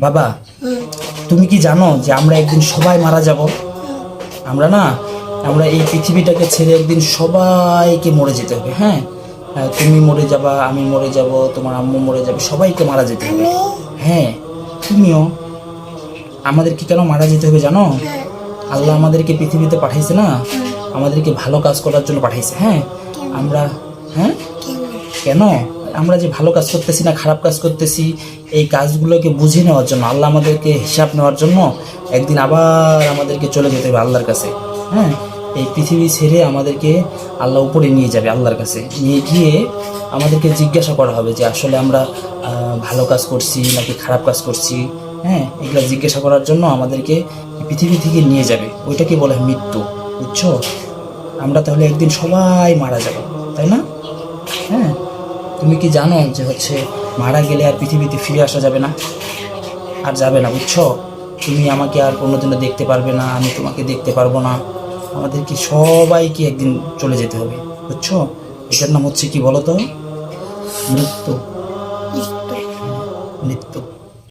বাবা, তুমি কি জানো যে আমরা একদিন সবাই মারা যাব? আমরা এই পৃথিবীটাকে ছেড়ে একদিন সবাইকে মরে যেতে হবে। হ্যাঁ, তুমি মরে যাবা, আমি মরে যাব, তোমার আম্মু মরে যাবে, সবাইকে মারা যেতে হবে। হ্যাঁ, তুমিও। আমাদের কি কেন মারা যেতে হবে জানো? আল্লাহ আমাদেরকে পৃথিবীতে পাঠাইছে না, আমাদেরকে ভালো কাজ করার জন্য পাঠাইছে। হ্যাঁ, আমরা, হ্যাঁ, কেন? আমরা যে ভালো কাজ করতেছি না খারাপ কাজ করতেছি, এই কাজগুলোকে বুঝে নেওয়ার জন্য, আল্লাহ আমাদেরকে হিসাব নেওয়ার জন্য একদিন আবার আমাদেরকে চলে যেতে হবে আল্লাহর কাছে। হ্যাঁ, এই পৃথিবী ছেড়ে আমাদেরকে আল্লাহ উপরে নিয়ে যাবে, আল্লাহর কাছে নিয়ে গিয়ে আমাদেরকে জিজ্ঞাসা করা হবে যে আসলে আমরা ভালো কাজ করছি নাকি খারাপ কাজ করছি। হ্যাঁ, এগুলো জিজ্ঞাসা করার জন্য আমাদেরকে পৃথিবী থেকে নিয়ে যাবে। ওইটাকে বলে মৃত্যু, বুঝছো? আমরা তাহলে একদিন সবাই মারা যাব, তাই না? হ্যাঁ, তুমি কি জানো যে মারা গেলে আর পৃথিবীতে ফিরে আসা যাবে না, আর যাবে না, বুঝছো? তুমি আমাকে আর কোনোদিনও দেখতে পারবে না, আমি তোমাকে দেখতে পারবো না। আমাদেরকে সবাইকে একদিন চলে যেতে হবে, বুঝছো? এটার নাম কি বলো তো? মৃত্যু। মৃত্যু।